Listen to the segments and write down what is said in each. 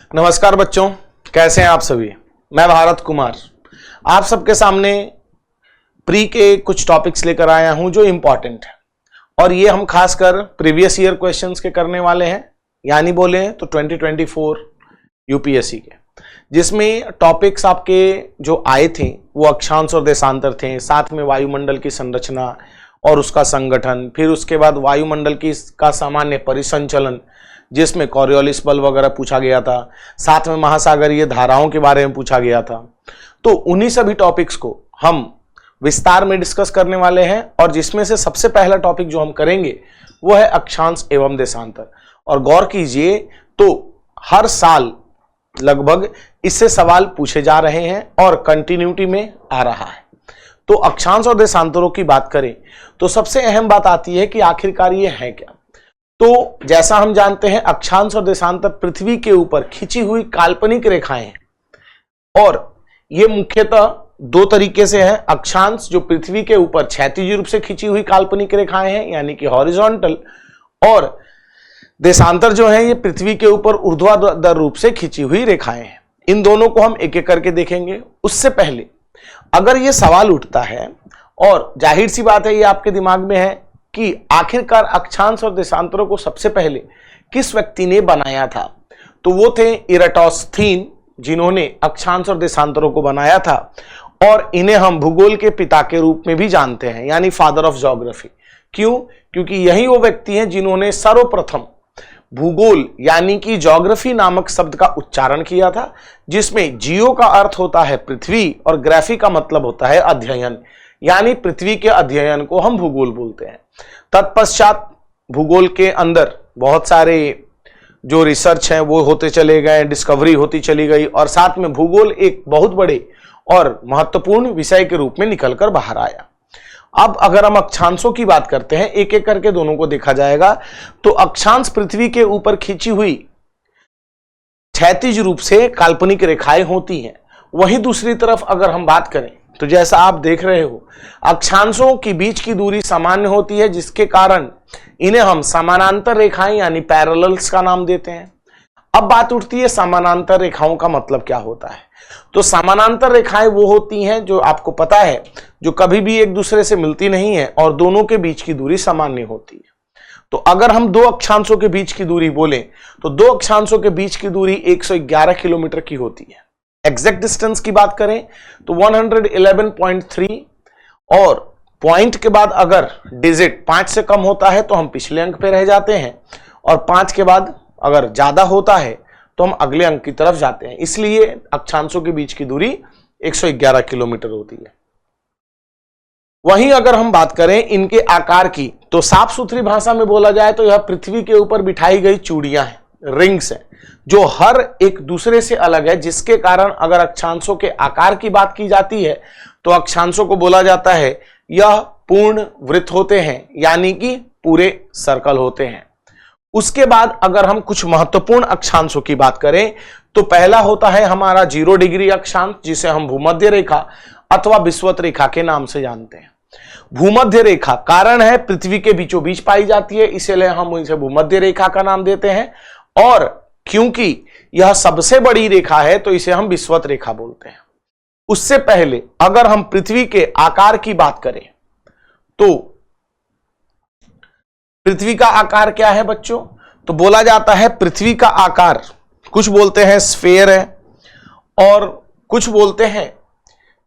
नमस्कार बच्चों, कैसे हैं आप सभी। मैं भारत कुमार आप सबके सामने प्री के कुछ टॉपिक्स लेकर आया हूं जो इंपॉर्टेंट है, और ये हम खासकर प्रीवियस ईयर क्वेश्चंस के करने वाले हैं, यानी बोले तो 2024 यूपीएससी के, जिसमें टॉपिक्स आपके जो आए थे वो अक्षांश और देशांतर थे, साथ में वायुमंडल की संरचना और उसका संगठन, फिर उसके बाद वायुमंडल की का सामान्य परिसंचलन जिसमें कॉरियोलिस बल वगैरह पूछा गया था, साथ में महासागरीय धाराओं के बारे में पूछा गया था। तो उन्हीं सभी टॉपिक्स को हम विस्तार में डिस्कस करने वाले हैं, और जिसमें से सबसे पहला टॉपिक जो हम करेंगे वो है अक्षांश एवं देशांतर। और गौर कीजिए, तो हर साल लगभग इससे सवाल पूछे जा रहे हैं और कंटिन्यूटी में आ रहा है। तो अक्षांश और देशांतरों की बात करें तो सबसे अहम बात आती है कि आखिरकार ये है क्या। तो जैसा हम जानते हैं, अक्षांश और देशांतर पृथ्वी के ऊपर खींची हुई काल्पनिक रेखाएं हैं, और ये मुख्यतः दो तरीके से है। अक्षांश जो पृथ्वी के ऊपर क्षैतिज रूप से खींची हुई काल्पनिक रेखाएं हैं, यानी कि हॉरिजॉन्टल, और देशांतर जो है ये पृथ्वी के ऊपर ऊर्ध्वाधर रूप से खींची हुई रेखाएं हैं। इन दोनों को हम एक एक करके देखेंगे। उससे पहले अगर ये सवाल उठता है, और जाहिर सी बात है ये आपके दिमाग में है कि आखिरकार अक्षांश और देशांतरों को सबसे पहले किस व्यक्ति ने बनाया था, तो वो थे इराटोस्थीन, जिन्होंने अक्षांश और देशांतरों को बनाया था, और इन्हें हम भूगोल के पिता के रूप में भी जानते हैं, यानी फादर ऑफ ज्योग्राफी। क्यों? क्योंकि यही वो व्यक्ति हैं जिन्होंने सर्वप्रथम भूगोल यानी कि ज्योग्राफी नामक शब्द का उच्चारण किया था, जिसमें जियो का अर्थ होता है पृथ्वी और ग्राफी का मतलब होता है अध्ययन, यानी पृथ्वी के अध्ययन को हम भूगोल बोलते हैं। तत्पश्चात भूगोल के अंदर बहुत सारे जो रिसर्च हैं वो होते चले गए, डिस्कवरी होती चली गई, और साथ में भूगोल एक बहुत बड़े और महत्वपूर्ण विषय के रूप में निकलकर बाहर आया। अब अगर हम अक्षांशों की बात करते हैं, एक एक करके दोनों को देखा जाएगा। तो अक्षांश पृथ्वी के ऊपर खींची हुई क्षैतिज रूप से काल्पनिक रेखाएं होती हैं। वहीं दूसरी तरफ अगर हम बात करें तो जैसा आप देख रहे हो, अक्षांशों के बीच की दूरी सामान्य होती है, जिसके कारण इन्हें हम समानांतर रेखाएं यानी पैरेलल्स का नाम देते हैं। अब बात उठती है समानांतर रेखाओं का मतलब क्या होता है। तो समानांतर रेखाएं वो होती हैं जो आपको पता है, जो कभी भी एक दूसरे से मिलती नहीं है और दोनों के बीच की दूरी सामान्य होती है। तो अगर हम दो अक्षांशों के बीच की दूरी बोलें तो दो अक्षांशों के बीच की दूरी 111 किलोमीटर की होती है। एग्जैक्ट डिस्टेंस की बात करें तो 111.3, और पॉइंट के बाद अगर डिजिट 5 से कम होता है तो हम पिछले अंक पे रह जाते हैं, और 5 के बाद अगर ज्यादा होता है तो हम अगले अंक की तरफ जाते हैं। इसलिए अक्षांशों के बीच की दूरी 111 किलोमीटर होती है। वहीं अगर हम बात करें इनके आकार की, तो साफ सुथरी भाषा में बोला जाए तो यह पृथ्वी के ऊपर बिठाई गई चूड़ियां हैं, रिंग्स हैं, जो हर एक दूसरे से अलग है, जिसके कारण अगर अक्षांशों के आकार की बात की जाती है तो अक्षांशों को बोला जाता है यह पूर्ण वृत्त होते हैं, यानी कि पूरे सर्कल होते हैं। उसके बाद अगर हम कुछ महत्वपूर्ण अक्षांशों की बात करें तो पहला होता है हमारा 0 डिग्री अक्षांश, जिसे हम भूमध्य रेखा अथवा विषुवत रेखा के नाम से जानते हैं। भूमध्य रेखा कारण है पृथ्वी के बीचों बीच पाई जाती है, इसलिए हम इसे भूमध्य रेखा का नाम देते हैं, और क्योंकि यह सबसे बड़ी रेखा है तो इसे हम विषुवत रेखा बोलते हैं। उससे पहले अगर हम पृथ्वी के आकार की बात करें तो पृथ्वी का आकार क्या है बच्चों, तो बोला जाता है पृथ्वी का आकार, कुछ बोलते हैं स्फेयर है और कुछ बोलते हैं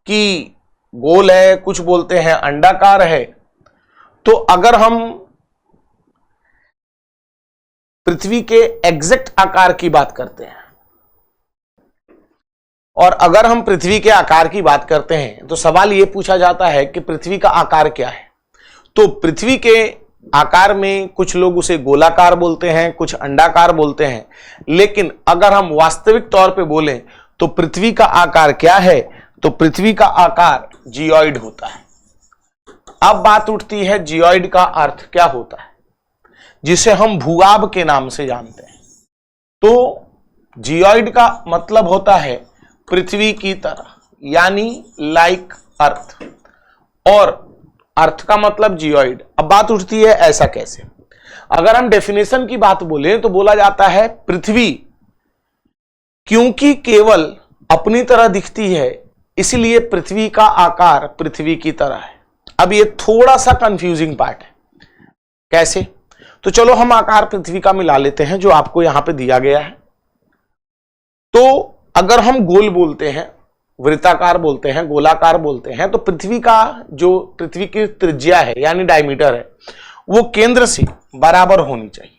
कि गोल है, कुछ बोलते हैं अंडाकार है। तो अगर हम पृथ्वी के एग्जैक्ट आकार की बात करते हैं, और अगर हम पृथ्वी के आकार की बात करते हैं तो सवाल यह पूछा जाता है कि पृथ्वी का आकार क्या है। तो पृथ्वी के आकार में कुछ लोग उसे गोलाकार बोलते हैं, कुछ अंडाकार बोलते हैं, लेकिन अगर हम वास्तविक तौर पे बोलें तो पृथ्वी का आकार क्या है, तो पृथ्वी का आकार जियोइड होता है। अब बात उठती है जियोइड का अर्थ क्या होता है, जिसे हम भूआब के नाम से जानते हैं। तो जियोइड का मतलब होता है पृथ्वी की तरह, यानी लाइक अर्थ, और अर्थ का मतलब जियोइड। अब बात उठती है ऐसा कैसे। अगर हम डेफिनेशन की बात बोलें तो बोला जाता है पृथ्वी क्योंकि केवल अपनी तरह दिखती है इसलिए पृथ्वी का आकार पृथ्वी की तरह है। अब ये थोड़ा सा कंफ्यूजिंग पार्ट है। कैसे? तो चलो हम आकार पृथ्वी का मिला लेते हैं जो आपको यहां पे दिया गया है। तो अगर हम गोल बोलते हैं, वृत्ताकार बोलते हैं, गोलाकार बोलते हैं, तो पृथ्वी का जो पृथ्वी की त्रिज्या है यानी डायमीटर है वो केंद्र से बराबर होनी चाहिए,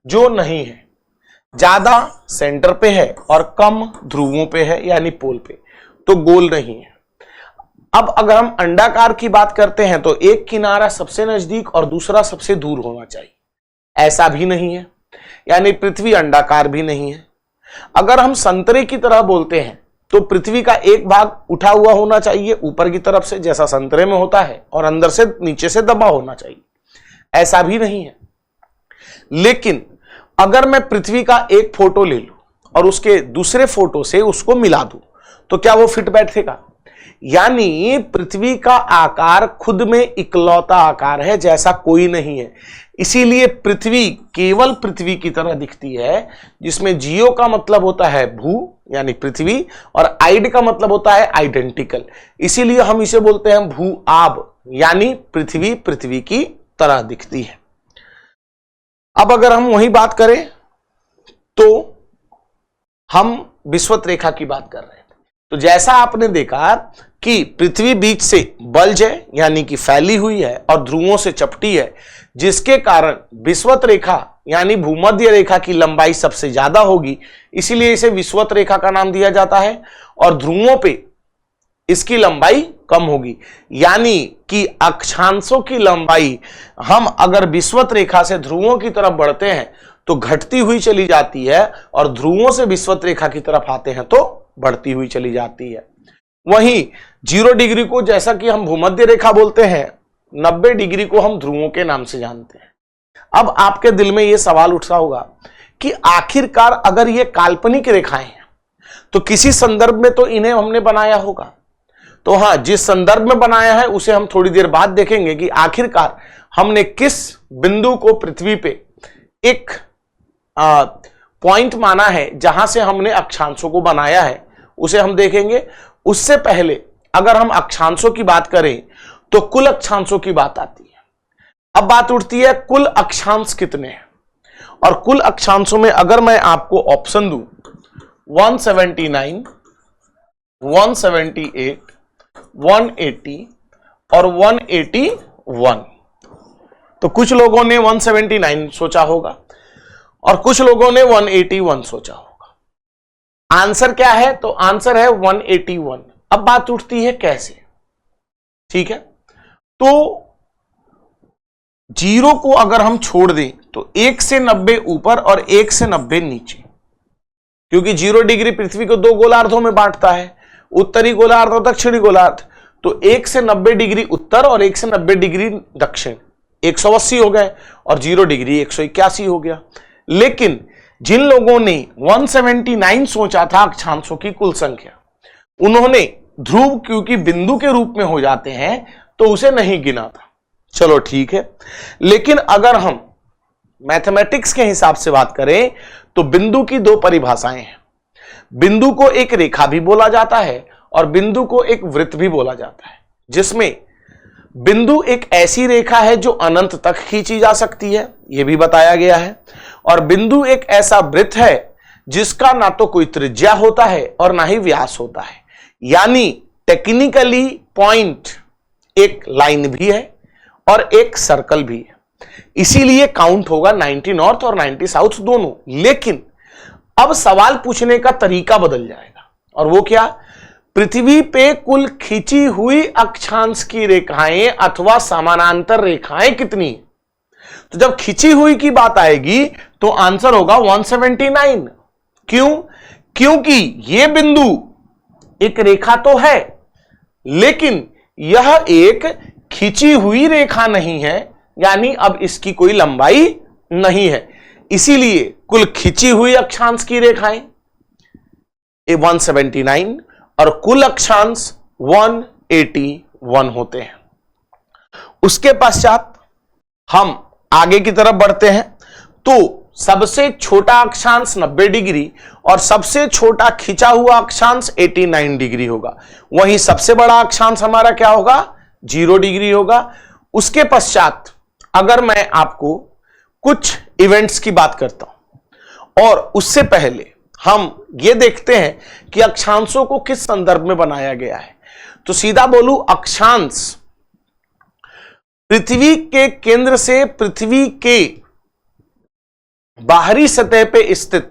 जो नहीं है। ज्यादा सेंटर पे है और कम ध्रुवों पे है यानी पोल पे, तो गोल नहीं है। अब अगर हम अंडाकार की बात करते हैं तो एक किनारा सबसे नजदीक और दूसरा सबसे दूर होना चाहिए, ऐसा भी नहीं है, यानी पृथ्वी अंडाकार भी नहीं है। अगर हम संतरे की तरह बोलते हैं तो पृथ्वी का एक भाग उठा हुआ होना चाहिए ऊपर की तरफ से, जैसा संतरे में होता है, और अंदर से नीचे से दबा होना चाहिए, ऐसा भी नहीं है। लेकिन अगर मैं पृथ्वी का एक फोटो ले लूं और उसके दूसरे फोटो से उसको मिला दूं तो क्या वो फिट बैठेगा? यानी पृथ्वी का आकार खुद में इकलौता आकार है जैसा कोई नहीं है। इसीलिए पृथ्वी केवल पृथ्वी की तरह दिखती है, जिसमें जियो का मतलब होता है भू यानी पृथ्वी और आइड का मतलब होता है आइडेंटिकल। इसीलिए हम इसे बोलते हैं भू आब, यानी पृथ्वी पृथ्वी की तरह दिखती है। अब अगर हम वही बात करें तो हम विषुवत रेखा की बात कर रहे हैं। तो जैसा आपने देखा कि पृथ्वी बीच से बल्ज है यानी कि फैली हुई है और ध्रुवों से चपटी है, जिसके कारण विषुवत रेखा यानी भूमध्य रेखा की लंबाई सबसे ज्यादा होगी, इसीलिए इसे विषुवत रेखा का नाम दिया जाता है। और ध्रुवों पे इसकी लंबाई कम होगी, यानी कि अक्षांशों की लंबाई हम अगर विषुवत रेखा से ध्रुवों की तरफ बढ़ते हैं तो घटती हुई चली जाती है, और ध्रुवों से विषुवत रेखा की तरफ आते हैं तो बढ़ती हुई चली जाती है। वहीं 0 डिग्री को जैसा कि हम भूमध्य रेखा बोलते हैं, 90 डिग्री को हम ध्रुवों के नाम से जानते हैं। अब आपके दिल में यह सवाल उठता होगा कि आखिरकार अगर ये काल्पनिक रेखाएं हैं तो किसी संदर्भ में तो इन्हें हमने बनाया होगा। तो हां, जिस संदर्भ में बनाया है उसे हम थोड़ी देर बाद देखेंगे कि आखिरकार हमने किस बिंदु को पृथ्वी पे एक पॉइंट माना है जहां से हमने अक्षांशों को बनाया है, उसे हम देखेंगे। उससे पहले अगर हम अक्षांशों की बात करें तो कुल अक्षांशों की बात आती है। अब बात उठती है कुल अक्षांश कितने हैं, और कुल अक्षांशों में अगर मैं आपको ऑप्शन दूं 179, 178, 180 और 181, तो कुछ लोगों ने 179 सोचा होगा और कुछ लोगों ने 181 सोचा होगा। आंसर क्या है? तो आंसर है 181। अब बात उठती है कैसे? ठीक है, तो 0 को अगर हम छोड़ दें तो 1 से 90 ऊपर और 1 से 90 नीचे, क्योंकि 0 डिग्री पृथ्वी को 2 गोलार्धों में बांटता है, उत्तरी गोलार्ध और दक्षिणी गोलार्ध। तो 1 से 90 डिग्री उत्तर और 1 से 90 डिग्री दक्षिण, 180 हो गए, और 0 डिग्री 181 हो गया। लेकिन जिन लोगों ने 179 सोचा था अक्षांशों की कुल संख्या, उन्होंने ध्रुव क्योंकि बिंदु के रूप में हो जाते हैं तो उसे नहीं गिना था। चलो ठीक है, लेकिन अगर हम मैथमेटिक्स के हिसाब से बात करें तो बिंदु की 2 परिभाषाएं हैं। बिंदु को एक रेखा भी बोला जाता है और बिंदु को एक वृत्त भी बोला जाता है, जिसमें बिंदु एक ऐसी रेखा है जो अनंत तक खींची जा सकती है, यह भी बताया गया है, और बिंदु एक ऐसा वृत्त है जिसका ना तो कोई त्रिज्या होता है और ना ही व्यास होता है। यानी टेक्निकली पॉइंट एक लाइन भी है और एक सर्कल भी है, इसीलिए काउंट होगा 90 नॉर्थ और 90 साउथ दोनों। लेकिन अब सवाल पूछने का तरीका बदल जाएगा, और वो क्या? पृथ्वी पे कुल खींची हुई अक्षांश की रेखाएं अथवा समानांतर रेखाएं कितनी है? तो जब खींची हुई की बात आएगी तो आंसर होगा 179। क्यों? क्योंकि यह बिंदु एक रेखा तो है, लेकिन यह एक खींची हुई रेखा नहीं है, यानी अब इसकी कोई लंबाई नहीं है। इसीलिए कुल खींची हुई अक्षांश की रेखाएं 179 और कुल अक्षांश 181 होते हैं। उसके पश्चात हम आगे की तरफ बढ़ते हैं तो सबसे छोटा अक्षांश 90 डिग्री और सबसे छोटा खिंचा हुआ अक्षांश 89 डिग्री होगा। वहीं सबसे बड़ा अक्षांश हमारा क्या होगा? 0 डिग्री होगा। उसके पश्चात अगर मैं आपको कुछ इवेंट्स की बात करता हूं और उससे पहले हम ये देखते हैं कि अक्षांशों को किस संदर्भ में बनाया गया है, तो सीधा बोलूं, अक्षांश पृथ्वी के केंद्र से पृथ्वी के बाहरी सतह पे स्थित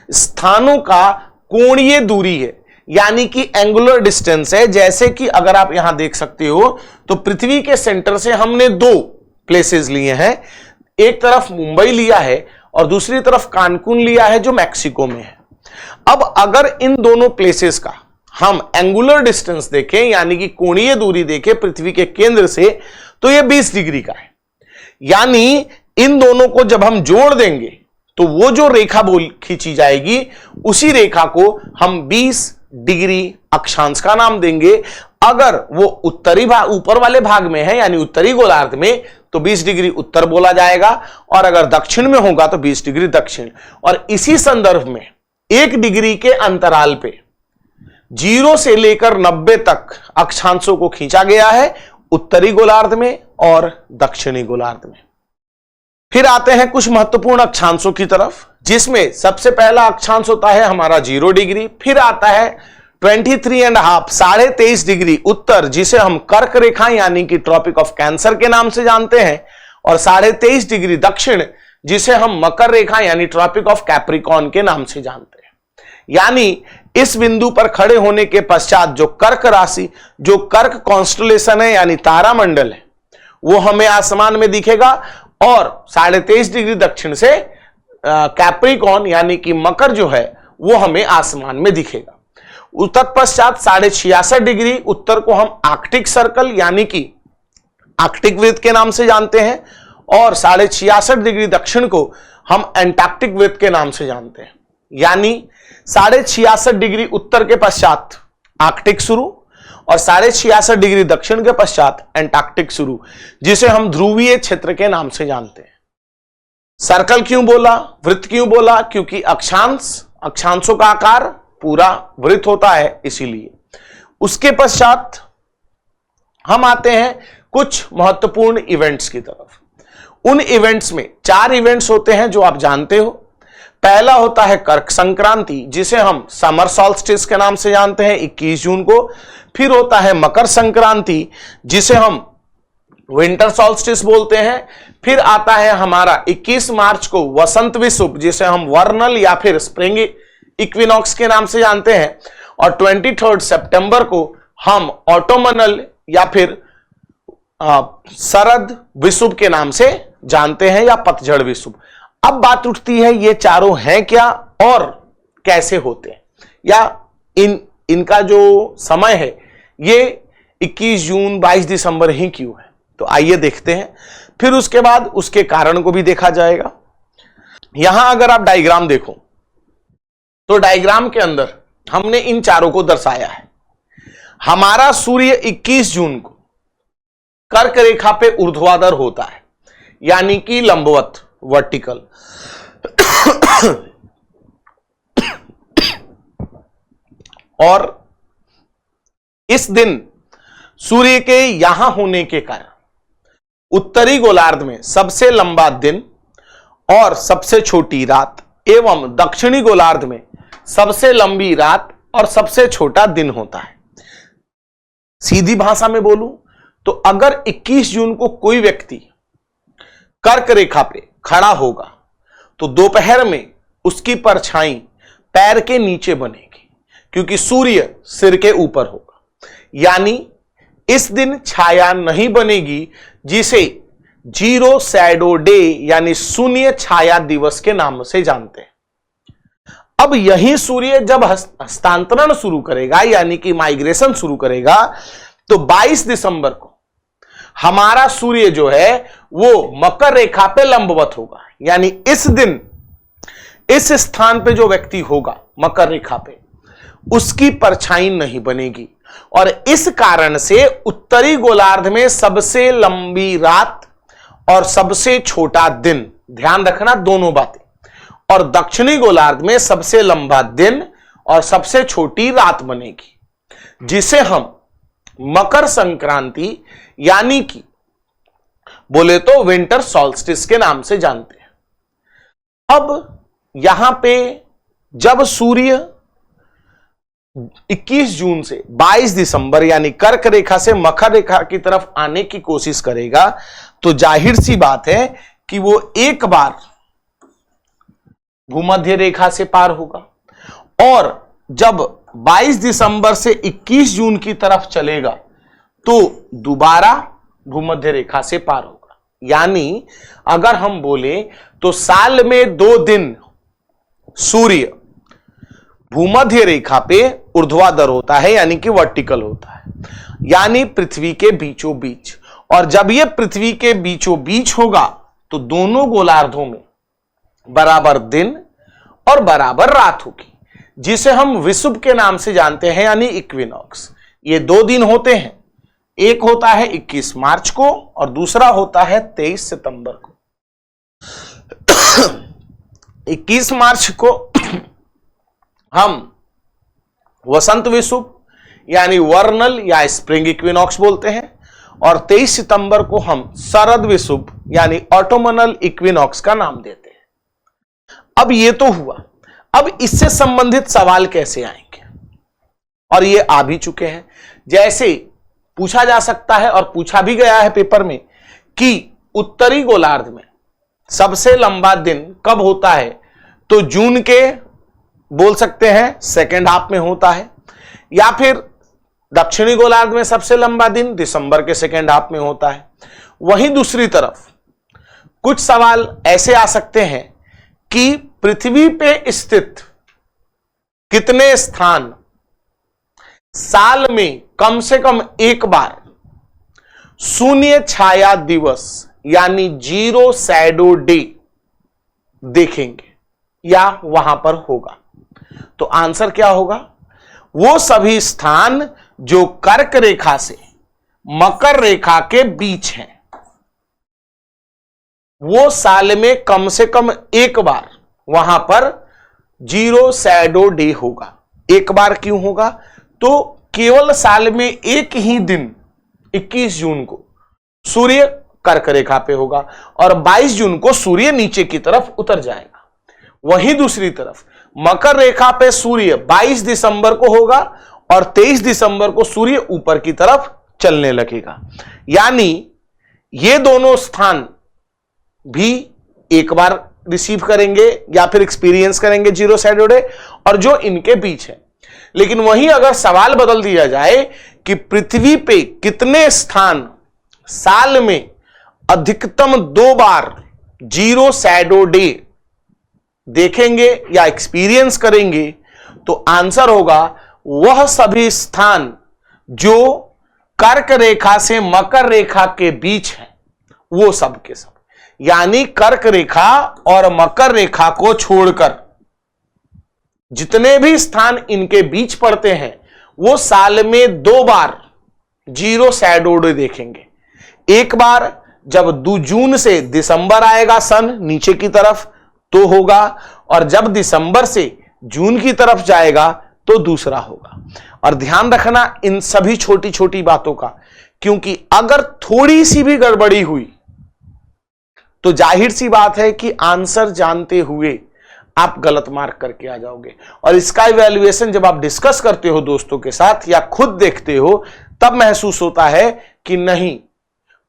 स्थानों का कोणीय दूरी है, यानी कि एंगुलर डिस्टेंस है। जैसे कि अगर आप यहां देख सकते हो तो पृथ्वी के सेंटर से हमने 2 प्लेसेस लिए हैं, एक तरफ मुंबई लिया है और दूसरी तरफ कानकुन लिया है जो मैक्सिको में है। अब अगर इन दोनों प्लेसेस का हम एंगुलर डिस्टेंस देखें, यानी कि कोणीय दूरी देखें पृथ्वी के केंद्र से, तो यह 20 डिग्री का है। यानी इन दोनों को जब हम जोड़ देंगे तो वो जो रेखा खींची जाएगी उसी रेखा को हम 20 डिग्री अक्षांश का नाम देंगे। अगर वो उत्तरी भाग, ऊपर वाले भाग में है यानी उत्तरी गोलार्ध में, तो 20 डिग्री उत्तर बोला जाएगा, और अगर दक्षिण में होगा तो 20 डिग्री दक्षिण। और इसी संदर्भ में 1 डिग्री के अंतराल पे 0 से लेकर 90 तक अक्षांशों को खींचा गया है, उत्तरी गोलार्ध में और दक्षिणी गोलार्ध में। फिर आते हैं कुछ महत्वपूर्ण अक्षांशों की तरफ, जिसमें सबसे पहला अक्षांश होता है हमारा 0 डिग्री। फिर आता है 23.5 23.5 डिग्री उत्तर, जिसे हम कर्क रेखा यानी कि ट्रॉपिक ऑफ कैंसर के नाम से जानते हैं, और 23.5 डिग्री दक्षिण, जिसे हम मकर रेखा यानी ट्रॉपिक ऑफ कैप्रिकॉन के नाम से जानते हैं। यानी इस बिंदु पर खड़े होने के पश्चात जो कर्क राशि, जो कर्क कॉन्स्टलेशन है यानी तारामंडल है, वो हमें आसमान में दिखेगा, और 23.5 डिग्री दक्षिण से कैप्रिकॉन यानी कि मकर जो है वो हमें आसमान में दिखेगा। तत्पश्चात 66.5 डिग्री उत्तर को हम आर्कटिक सर्कल यानी कि आर्कटिक वृत्त के नाम से जानते हैं, और 66.5 डिग्री दक्षिण को हम एंटार्क्टिक वृत्त के नाम से जानते हैं। यानी 66.5 डिग्री उत्तर के पश्चात आर्कटिक शुरू और 66.5 डिग्री दक्षिण के पश्चात एंटार्क्टिक शुरू, जिसे हम ध्रुवीय क्षेत्र के नाम से जानते हैं। सर्कल क्यों बोला, वृत्त क्यों बोला? क्योंकि अक्षांशों का आकार पूरा वृत्त होता है, इसीलिए। उसके पश्चात हम आते हैं कुछ महत्वपूर्ण इवेंट्स की तरफ। उन इवेंट्स में 4 इवेंट्स होते हैं जो आप जानते हो। पहला होता है कर्क संक्रांति, जिसे हम समर सॉल्स्टिस के नाम से जानते हैं 21 जून को। फिर होता है मकर संक्रांति, जिसे हम विंटर सॉल्स्टिस बोलते हैं। फिर आता है हमारा 21 मार्च को वसंत विषुव, जिसे हम वर्नल या फिर स्प्रिंग इक्विनॉक्स के नाम से जानते हैं। और 23 सितंबर को हम ऑटोमनल या फिर शरद विषुव के नाम से जानते हैं, या पतझड़ विषुव। अब बात उठती है ये चारों हैं क्या और कैसे होते हैं, या इनका जो समय है ये 21 जून 22 दिसंबर ही क्यों है, तो आइए देखते हैं। फिर उसके बाद उसके कारण को भी देखा जाएगा। यहां अगर आप डायग्राम देखो तो डायग्राम के अंदर हमने इन चारों को दर्शाया है। हमारा सूर्य 21 जून को कर्क रेखा पे ऊर्ध्वाधर होता है, यानी कि लंबवत, वर्टिकल। और इस दिन सूर्य के यहां होने के कारण उत्तरी गोलार्ध में सबसे लंबा दिन और सबसे छोटी रात, एवं दक्षिणी गोलार्ध में सबसे लंबी रात और सबसे छोटा दिन होता है। सीधी भाषा में बोलूं तो अगर 21 जून को कोई व्यक्ति कर्क रेखा पे खड़ा होगा तो दोपहर में उसकी परछाई पैर के नीचे बनेगी, क्योंकि सूर्य सिर के ऊपर होगा। यानी इस दिन छाया नहीं बनेगी, जिसे जीरो शैडो डे यानी शून्य छाया दिवस के नाम से जानते हैं। अब यही सूर्य जब हस्तांतरण शुरू करेगा यानी कि माइग्रेशन शुरू करेगा, तो 22 दिसंबर को हमारा सूर्य जो है वो मकर रेखा पे लंबवत होगा। यानी इस दिन इस स्थान पे जो व्यक्ति होगा मकर रेखा पे, उसकी परछाई नहीं बनेगी, और इस कारण से उत्तरी गोलार्ध में सबसे लंबी रात और सबसे छोटा दिन, ध्यान रखना दोनों बातें, और दक्षिणी गोलार्ध में सबसे लंबा दिन और सबसे छोटी रात बनेगी, जिसे हम मकर संक्रांति यानी कि बोले तो विंटर सॉल्स्टिस के नाम से जानते हैं। अब यहां पे जब सूर्य 21 जून से 22 दिसंबर यानी कर्क रेखा से मकर रेखा की तरफ आने की कोशिश करेगा, तो जाहिर सी बात है कि वो एक बार भूमध्य रेखा से पार होगा, और जब 22 दिसंबर से 21 जून की तरफ चलेगा तो दोबारा भूमध्य रेखा से पार होगा। यानी अगर हम बोले तो साल में 2 दिन सूर्य भूमध्य रेखा पे ऊर्ध्वाधर होता है, यानी कि वर्टिकल होता है, यानी पृथ्वी के बीचों बीच। और जब ये पृथ्वी के बीचों बीच होगा तो दोनों गोलार्धों में बराबर दिन और बराबर रात होगी, जिसे हम विषुव के नाम से जानते हैं, यानी इक्विनॉक्स। ये 2 दिन होते हैं, एक होता है 21 मार्च को और दूसरा होता है 23 सितंबर को। 21 मार्च को हम वसंत विषुव यानी वर्नल या स्प्रिंग इक्विनॉक्स बोलते हैं, और 23 सितंबर को हम शरद विषुव यानी ऑटोमनल इक्विनॉक्स का नाम देते हैं। अब ये तो हुआ, अब इससे संबंधित सवाल कैसे आएंगे, और ये आ भी चुके हैं। जैसे पूछा जा सकता है और पूछा भी गया है पेपर में कि उत्तरी गोलार्ध में सबसे लंबा दिन कब होता है, तो जून के बोल सकते हैं सेकेंड हाफ में होता है, या फिर दक्षिणी गोलार्ध में सबसे लंबा दिन दिसंबर के सेकेंड हाफ में होता है। वहीं दूसरी तरफ कुछ सवाल ऐसे आ सकते हैं कि पृथ्वी पे स्थित कितने स्थान साल में कम से कम एक बार शून्य छाया दिवस यानी 0 शैडो डे देखेंगे या वहां पर होगा। तो आंसर क्या होगा? वो सभी स्थान जो कर्क रेखा से मकर रेखा के बीच हैं, वो साल में कम से कम एक बार वहां पर 0 शैडो डे होगा। एक बार क्यों होगा? तो केवल साल में एक ही दिन 21 जून को सूर्य कर्क रेखा पे होगा और 22 जून को सूर्य नीचे की तरफ उतर जाएगा। वहीं दूसरी तरफ मकर रेखा पे सूर्य 22 दिसंबर को होगा और 23 दिसंबर को सूर्य ऊपर की तरफ चलने लगेगा। यानी ये दोनों स्थान भी एक बार रिसीव करेंगे या फिर एक्सपीरियंस करेंगे 0 शैडो डे, और जो इनके बीच है। लेकिन वहीं अगर सवाल बदल दिया जाए कि पृथ्वी पे कितने स्थान साल में अधिकतम 2 बार 0 शैडो डे देखेंगे या एक्सपीरियंस करेंगे, तो आंसर होगा वह सभी स्थान जो कर्क रेखा से मकर रेखा के बीच है, वो सब के सब। यानी कर्क रेखा और मकर रेखा को छोड़कर जितने भी स्थान इनके बीच पड़ते हैं, वो साल में 2 बार 0 शैडो डे देखेंगे। एक बार जब 2 जून से दिसंबर आएगा सन नीचे की तरफ तो होगा, और जब दिसंबर से जून की तरफ जाएगा तो दूसरा होगा। और ध्यान रखना इन सभी छोटी छोटी बातों का, क्योंकि अगर थोड़ी सी भी गड़बड़ी हुई तो जाहिर सी बात है कि आंसर जानते हुए आप गलत मार्क करके आ जाओगे। और इसका इवैल्यूएशन जब आप डिस्कस करते हो दोस्तों के साथ या खुद देखते हो, तब महसूस होता है कि नहीं,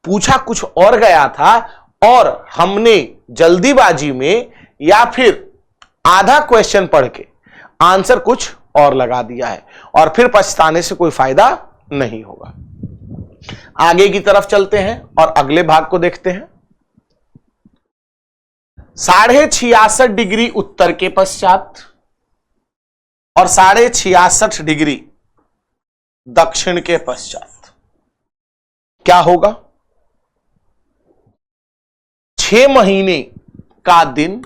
पूछा कुछ और गया था और हमने जल्दीबाजी में या फिर आधा क्वेश्चन पढ़ के आंसर कुछ और लगा दिया है, और फिर पछताने से कोई फायदा नहीं होगा। आगे की तरफ चलते हैं और अगले भाग को देखते हैं। 66.5 डिग्री उत्तर के पश्चात और 66.5 डिग्री दक्षिण के पश्चात क्या होगा? 6 महीने का दिन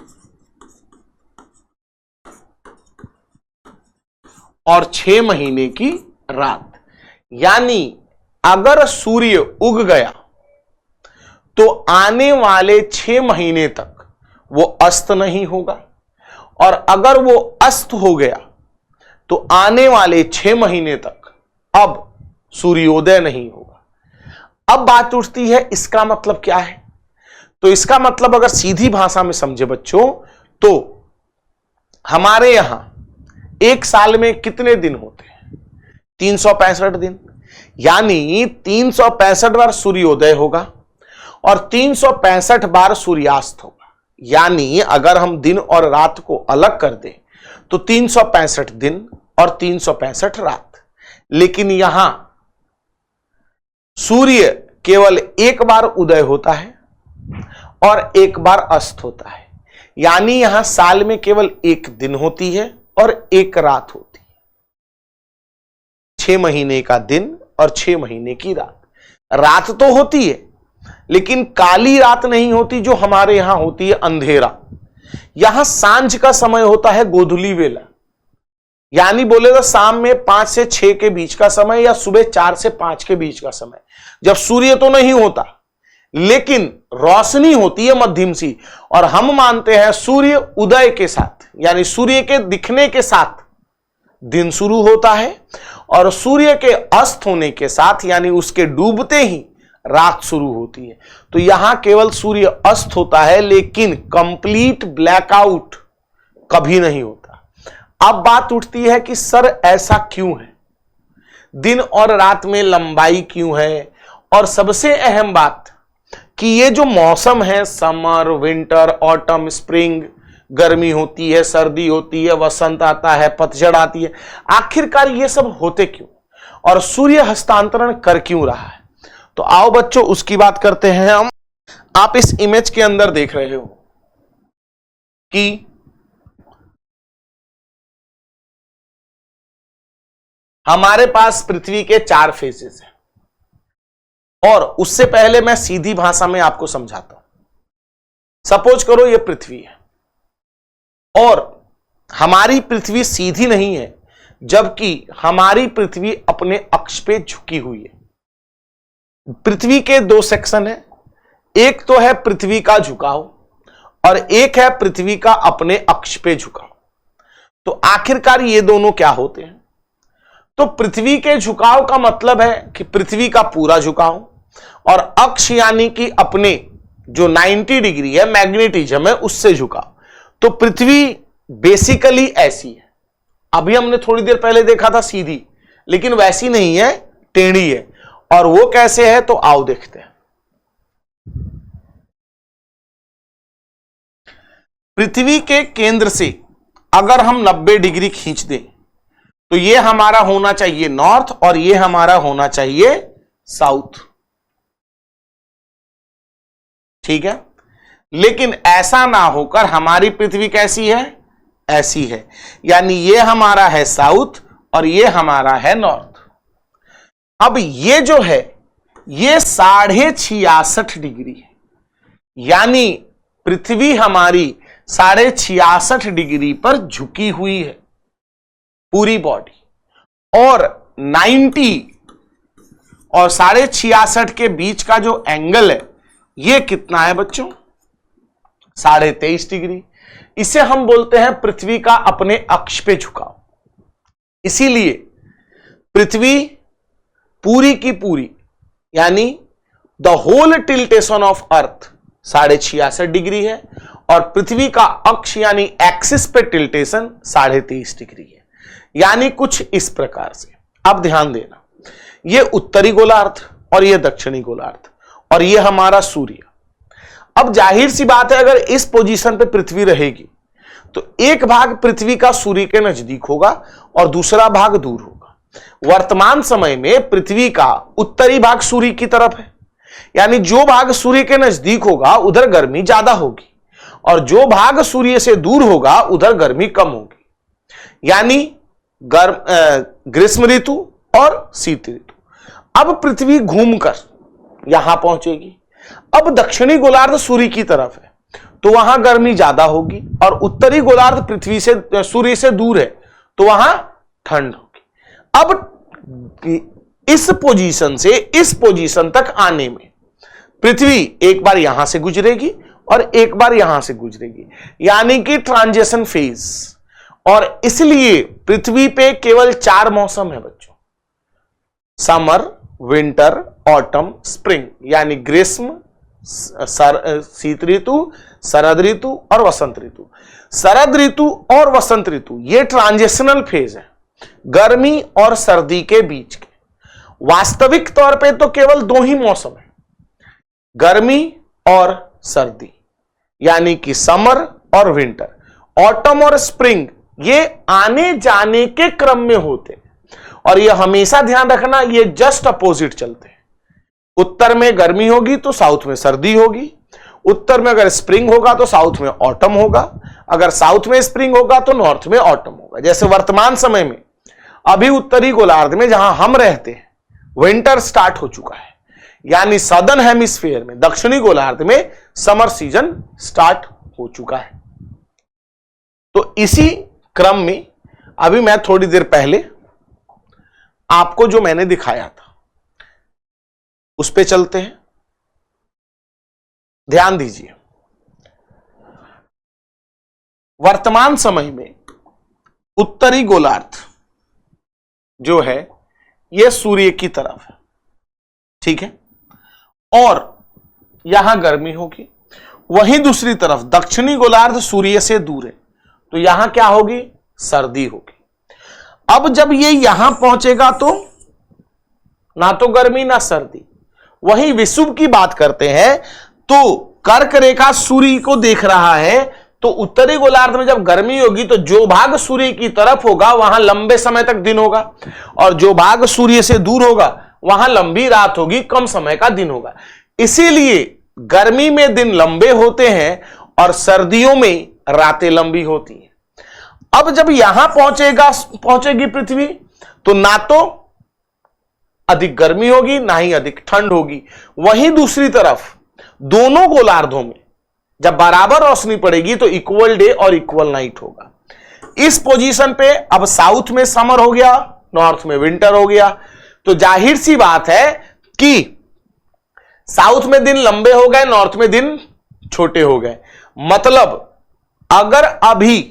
और 6 महीने की रात। यानी अगर सूर्य उग गया तो आने वाले 6 महीने तक वो अस्त नहीं होगा, और अगर वो अस्त हो गया तो आने वाले 6 महीने तक अब सूर्योदय नहीं होगा। अब बात उठती है इसका मतलब क्या है। तो इसका मतलब अगर सीधी भाषा में समझे बच्चों तो हमारे यहां एक साल में कितने दिन होते हैं? 365 दिन, यानी 365 बार सूर्योदय होगा और 365 बार सूर्यास्त होगा। यानी अगर हम दिन और रात को अलग कर दें तो 365 दिन और 365 रात। लेकिन यहां सूर्य केवल एक बार उदय होता है और एक बार अस्त होता है, यानी यहां साल में केवल एक दिन होती है और एक रात होती है। 6 महीने का दिन और 6 महीने की रात। रात तो होती है लेकिन काली रात नहीं होती जो हमारे यहां होती है अंधेरा। यहां सांझ का समय होता है गोधूली वेला, यानी बोले तो शाम में 5 से 6 के बीच का समय या सुबह 4 से 5 के बीच का समय, जब सूर्य तो नहीं होता लेकिन रोशनी होती है मध्यम सी। और हम मानते हैं सूर्य उदय के साथ यानी सूर्य के दिखने के साथ दिन शुरू होता है और सूर्य के अस्त होने के साथ यानी उसके डूबते ही रात शुरू होती है। तो यहां केवल सूर्य अस्त होता है लेकिन कंप्लीट ब्लैकआउट कभी नहीं होता। अब बात उठती है कि सर ऐसा क्यों है, दिन और रात में लंबाई क्यों है, और सबसे अहम बात कि ये जो मौसम है समर, विंटर, ऑटम, स्प्रिंग, गर्मी होती है, सर्दी होती है, वसंत आता है, पतझड़ आती है, आखिरकार ये सब होते क्यों और सूर्य हस्तांतरण कर क्यों रहा है। तो आओ बच्चों उसकी बात करते हैं हम। आप इस इमेज के अंदर देख रहे हो कि हमारे पास पृथ्वी के 4 फेजेस हैं और उससे पहले मैं सीधी भाषा में आपको समझाता हूं। सपोज करो ये पृथ्वी है और हमारी पृथ्वी सीधी नहीं है जबकि हमारी पृथ्वी अपने अक्ष पे झुकी हुई है। पृथ्वी के 2 सेक्शन है, एक तो है पृथ्वी का झुकाव और एक है पृथ्वी का अपने अक्ष पे झुकाव। तो आखिरकार ये दोनों क्या होते हैं? तो पृथ्वी के झुकाव का मतलब है कि पृथ्वी का पूरा झुकाव और अक्ष यानी कि अपने जो 90 डिग्री है मैग्नेटिज्म है उससे झुकाव। तो पृथ्वी बेसिकली ऐसी है। अभी हमने थोड़ी देर पहले देखा था सीधी, लेकिन वैसी नहीं है, टेढ़ी है। और वो कैसे है तो आओ देखते हैं। पृथ्वी के केंद्र से अगर हम 90 डिग्री खींच दें तो ये हमारा होना चाहिए नॉर्थ और ये हमारा होना चाहिए साउथ, ठीक है। लेकिन ऐसा ना होकर हमारी पृथ्वी कैसी है? ऐसी है, यानी ये हमारा है साउथ और ये हमारा है नॉर्थ। अब ये जो है ये 66.5 डिग्री है, यानी पृथ्वी हमारी 66.5 डिग्री पर झुकी हुई है पूरी बॉडी। और 90 और 66.5 के बीच का जो एंगल है ये कितना है बच्चों? 23.5 डिग्री। इसे हम बोलते हैं पृथ्वी का अपने अक्ष पे झुकाव। इसीलिए पृथ्वी पूरी की पूरी यानी the whole tiltation of earth 66.5 degree है और पृथ्वी का अक्ष यानी एक्सिस पे टिल्टेशन 23.5 डिग्री है। यानी कुछ इस प्रकार से। अब ध्यान देना, ये उत्तरी गोलार्ध और ये दक्षिणी गोलार्ध और ये हमारा सूर्य। अब जाहिर सी बात है अगर इस पोजीशन पे पृथ्वी रहेगी तो एक भाग पृथ्वी का सूर्य के नजदीक होगा और दूसरा भाग दूर होगा। वर्तमान समय में पृथ्वी का उत्तरी भाग सूर्य की तरफ है, यानी जो भाग सूर्य के नजदीक होगा उधर गर्मी ज्यादा होगी और जो भाग सूर्य से दूर होगा उधर गर्मी कम होगी, यानी ग्रीष्म ऋतु और शीत ऋतु। अब पृथ्वी घूमकर यहां पहुंचेगी। अब दक्षिणी गोलार्ध सूर्य की तरफ है तो वहां गर्मी ज्यादा होगी और उत्तरी गोलार्ध पृथ्वी से सूर्य से दूर है तो वहां ठंड होगी। अब इस पोजीशन से इस पोजीशन तक आने में पृथ्वी एक बार यहां से गुजरेगी और एक बार यहां से गुजरेगी, यानी कि ट्रांजिशन फेज। और इसलिए पृथ्वी पे केवल 4 मौसम है बच्चों, समर, विंटर, ऑटम, स्प्रिंग, यानी ग्रीष्म, शीत ऋतु, शरद ऋतु और वसंत ऋतु। शरद ऋतु और वसंत ऋतु ये ट्रांजिशनल फेज है, गर्मी और सर्दी के बीच के। वास्तविक तौर पे तो केवल 2 ही मौसम है, गर्मी और सर्दी, यानी कि समर और विंटर। ऑटम और स्प्रिंग ये आने जाने के क्रम में होते हैं, और ये हमेशा ध्यान रखना, ये जस्ट अपोजिट चलते हैं। उत्तर में गर्मी होगी तो साउथ में सर्दी होगी, उत्तर में अगर स्प्रिंग होगा तो साउथ में ऑटम होगा, अगर साउथ में स्प्रिंग होगा तो नॉर्थ में ऑटम होगा। जैसे वर्तमान समय में अभी उत्तरी गोलार्ध में जहां हम रहते हैं विंटर स्टार्ट हो चुका है, यानी सदर्न हेमिस्फीयर में, दक्षिणी गोलार्ध में समर सीजन स्टार्ट हो चुका है। तो इसी क्रम में अभी मैं थोड़ी देर पहले आपको जो मैंने दिखाया था उस पे चलते हैं, ध्यान दीजिए। वर्तमान समय में उत्तरी गोलार्ध जो है यह सूर्य की तरफ है, ठीक है, और यहां गर्मी होगी। वहीं दूसरी तरफ दक्षिणी गोलार्ध सूर्य से दूर है, तो यहां क्या होगी, सर्दी होगी। अब जब ये यहां पहुंचेगा तो ना तो गर्मी ना सर्दी। वहीं विषुव की बात करते हैं तो कर्क रेखा सूर्य को देख रहा है, तो उत्तरी गोलार्ध में जब गर्मी होगी तो जो भाग सूर्य की तरफ होगा वहां लंबे समय तक दिन होगा, और जो भाग सूर्य से दूर होगा वहां लंबी रात होगी, कम समय का दिन होगा। इसीलिए गर्मी में दिन लंबे होते हैं और सर्दियों में रातें लंबी होती हैं। अब जब यहां पहुंचेगी पृथ्वी, तो ना तो अधिक गर्मी होगी ना ही अधिक ठंड होगी। वहीं दूसरी तरफ दोनों गोलार्धों में जब बराबर रोशनी पड़ेगी तो इक्वल डे और इक्वल नाइट होगा। इस पोजीशन पे अब साउथ में समर हो गया, नॉर्थ में विंटर हो गया, तो जाहिर सी बात है कि साउथ में दिन लंबे हो गए, नॉर्थ में दिन छोटे हो गए। मतलब अगर अभी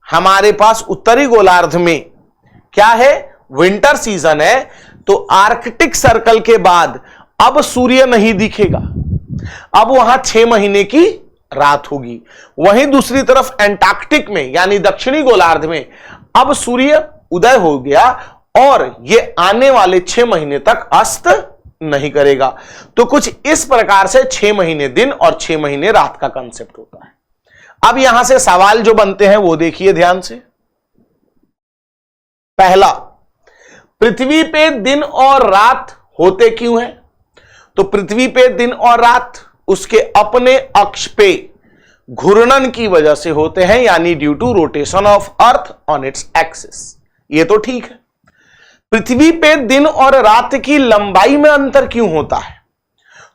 हमारे पास उत्तरी गोलार्ध में क्या है, विंटर सीजन है, तो आर्कटिक सर्कल के बाद अब सूर्य नहीं दिखेगा, अब वहां 6 महीने की रात होगी। वहीं दूसरी तरफ एंटार्क्टिक में यानी दक्षिणी गोलार्ध में अब सूर्य उदय हो गया और यह आने वाले 6 महीने तक अस्त नहीं करेगा। तो कुछ इस प्रकार से 6 महीने दिन और 6 महीने रात का कंसेप्ट होता है। अब यहां से सवाल जो बनते हैं वो देखिए ध्यान से। पहला, पृथ्वी पे दिन और रात होते क्यों हैं? तो पृथ्वी पे दिन और रात उसके अपने अक्ष पे घूर्णन की वजह से होते हैं, यानी due to rotation of earth on its axis. ये तो ठीक है। पृथ्वी पे दिन और रात की लंबाई में अंतर क्यों होता है?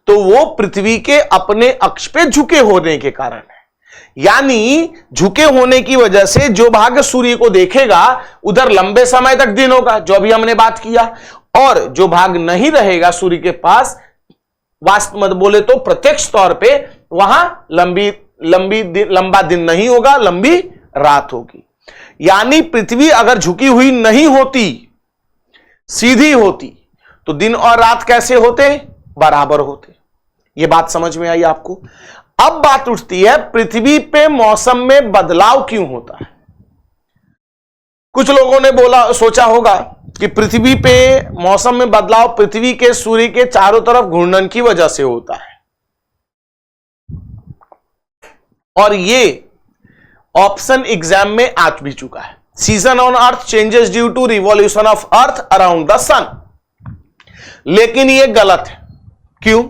तो वो पृथ्वी के अपने अक्ष पे झुके होने के कारण है, यानी झुके होने की वजह से जो भाग सूर्य को देखेगा उधर लंबे समय तक दिन होगा, जो अभी हमने बात किया, और जो भाग नहीं रहेगा सूर्य के पास, वास्तव में बोले तो प्रत्यक्ष तौर पे वहां लंबा दिन नहीं होगा, लंबी रात होगी। यानी पृथ्वी अगर झुकी हुई नहीं होती, सीधी होती, तो दिन और रात कैसे होते? बराबर होते। यह बात समझ में आई आपको? अब बात उठती है पृथ्वी पे मौसम में बदलाव क्यों होता है। कुछ लोगों ने सोचा होगा कि पृथ्वी पे मौसम में बदलाव पृथ्वी के सूर्य के चारों तरफ घूर्णन की वजह से होता है, और ये ऑप्शन एग्जाम में आ भी चुका है। Season on earth changes due to revolution of earth around the sun. लेकिन ये गलत है। क्यों?